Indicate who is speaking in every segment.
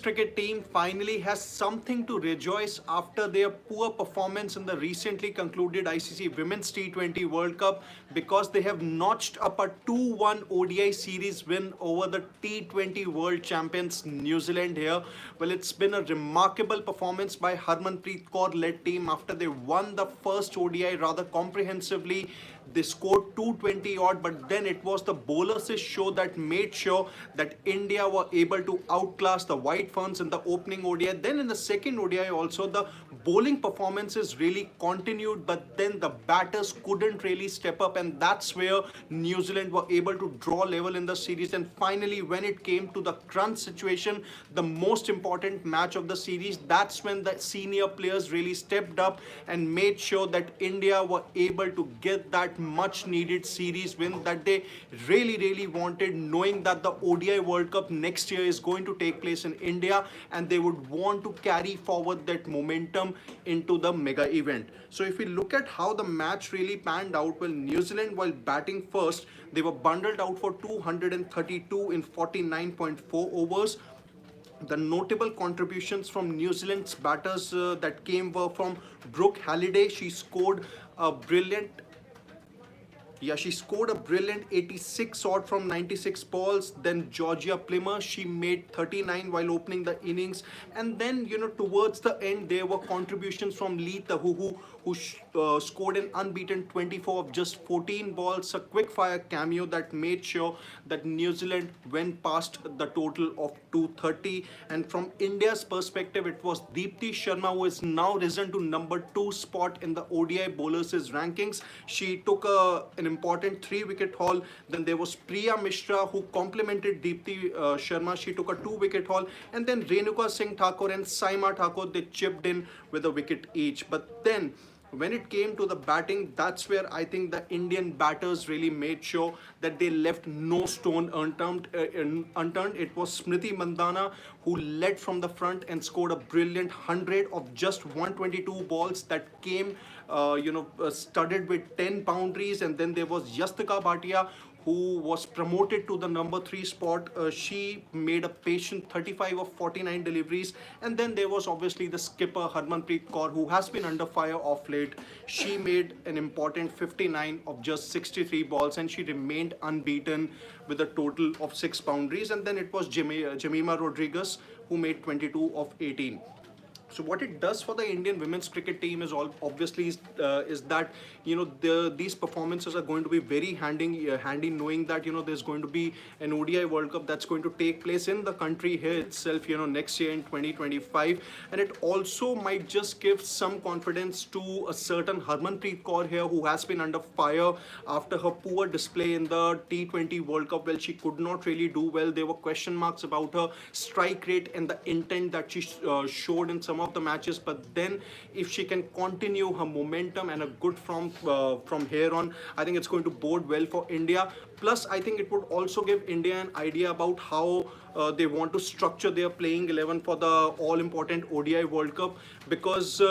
Speaker 1: cricket team finally has something to rejoice after their poor performance in the recently concluded ICC Women's T20 World Cup, because they have notched up a 2-1 ODI series win over the T20 World Champions New Zealand here. Well, it's been a remarkable performance by Harmanpreet Kaur led team after they won the first ODI rather comprehensively. They scored 220 odd, but then it was the bowlers' show that made sure that India were able to outclass the White Ferns in the opening ODI. Then in the second ODI also, the bowling performances really continued, but then the batters couldn't really step up, and that's where New Zealand were able to draw level in the series. And finally, when it came to the crunch situation, the most important match of the series, that's when the senior players really stepped up and made sure that India were able to get that much needed series win that they really wanted, knowing that the ODI World Cup next year is going to take place in India, and they would want to carry forward that momentum into the mega event. So if we look at how the match really panned out, well, New Zealand, while batting first, they were bundled out for 232 in 49.4 overs. The notable contributions from New Zealand's batters that came were from Brooke Halliday. She scored a brilliant 86 odd from 96 balls. Then Georgia Plummer, she made 39 while opening the innings. And then, towards the end, there were contributions from Lee Tahuhu, who scored an unbeaten 24 of just 14 balls, a quick fire cameo that made sure that New Zealand went past the total of 230. And from India's perspective, it was Deepti Sharma who is now risen to number 2 spot in the ODI bowlers' rankings. She took an important 3-wicket haul. Then there was Priya Mishra who complemented Deepti Sharma. She took a 2-wicket haul. And then Renuka Singh Thakur and Saima Thakur, they chipped in with a wicket each. But then when it came to the batting, that's where I think the Indian batters really made sure that they left no stone unturned. It was Smriti Mandhana who led from the front and scored a brilliant 100 of just 122 balls that came, studded with 10 boundaries. And then there was Yastika Bhatia, who was promoted to the number 3 spot. She made a patient 35 of 49 deliveries. And then there was obviously the skipper Harmanpreet Kaur, who has been under fire of late. She made an important 59 of just 63 balls, and she remained unbeaten with a total of 6 boundaries. And then it was Jemima Rodriguez who made 22 of 18. So what it does for the Indian women's cricket team is is that these performances are going to be very handy, knowing that there's going to be an ODI World Cup that's going to take place in the country here itself next year in 2025, and it also might just give some confidence to a certain Harmanpreet Kaur here, who has been under fire after her poor display in the T20 World Cup. Well, she could not really do well. There were question marks about her strike rate and the intent that she showed in some of the matches, but then if she can continue her momentum and a good form from here on, I think it's going to bode well for India. Plus, I think it would also give India an idea about how they want to structure their playing 11 for the all-important ODI World Cup, because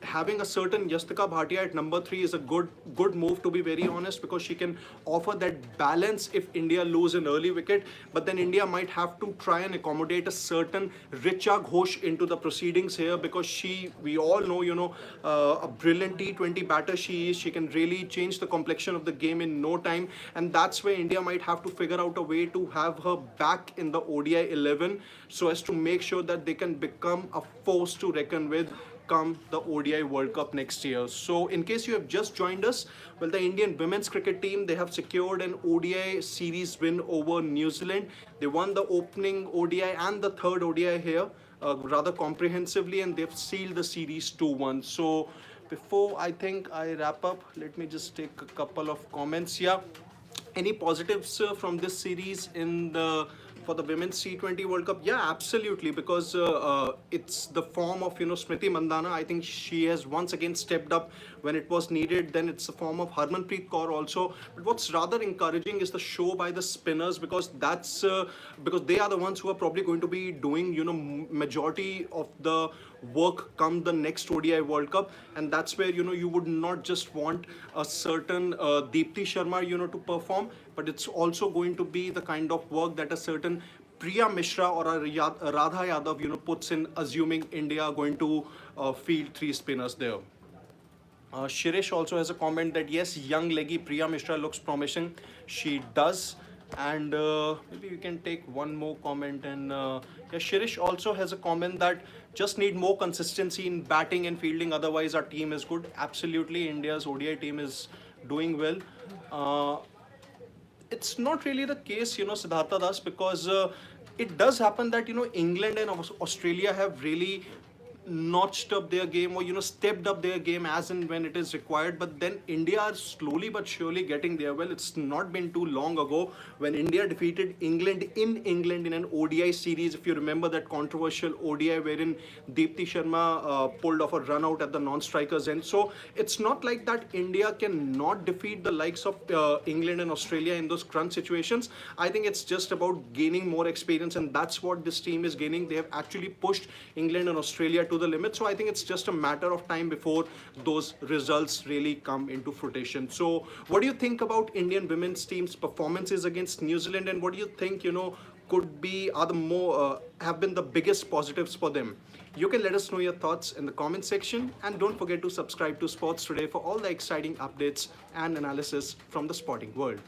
Speaker 1: having a certain Yastika Bhatia at number 3 is a good move, to be very honest, because she can offer that balance if India lose an early wicket. But then India might have to try and accommodate a certain Richa Ghosh into the proceedings here, because we all know, a brilliant T20 batter she is. She can really change the complexion of the game in no time, and that's where India might have to figure out a way to have her back in the ODI 11, so as to make sure that they can become a force to reckon with come the ODI World Cup next year. So in case you have just joined us, well, the Indian women's cricket team, they have secured an ODI series win over New Zealand. They won the opening ODI and the third ODI here rather comprehensively, and they've sealed the series 2-1. So before I think I wrap up, let me just take a couple of comments. Yeah, any positives from this series for the women's T20 World Cup? Yeah, absolutely, because it's the form of Smriti Mandhana. I think she has once again stepped up when it was needed. Then it's the form of Harmanpreet Kaur also. But what's rather encouraging is the show by the spinners, because because they are the ones who are probably going to be doing majority of the work come the next ODI World Cup, and that's where you would not just want a certain Deepti Sharma to perform, but it's also going to be the kind of work that a certain Priya Mishra or a Radha Yadav, puts in, assuming India are going to field three spinners there. Shirish also has a comment that yes, young leggy Priya Mishra looks promising. She does. And maybe we can take one more comment. And yeah, Shirish also has a comment that just need more consistency in batting and fielding. Otherwise, our team is good. Absolutely, India's ODI team is doing well. Uh, it's not really the case, Siddhartha Das, because it does happen that, England and Australia have really notched up their game, or stepped up their game as and when it is required. But then India are slowly but surely getting there. Well, it's not been too long ago when India defeated England in an ODI series. If you remember that controversial ODI wherein Deepti Sharma pulled off a run out at the non-strikers end. So it's not like that India cannot defeat the likes of England and Australia in those crunch situations. I think it's just about gaining more experience, and that's what this team is gaining. They have actually pushed England and Australia to the limit. So I think it's just a matter of time before those results really come into fruition. So what do you think about Indian women's team's performances against New Zealand, and what do you think, could be, are the more, have been the biggest positives for them? You can let us know your thoughts in the comment section, and don't forget to subscribe to Sports Today for all the exciting updates and analysis from the sporting world.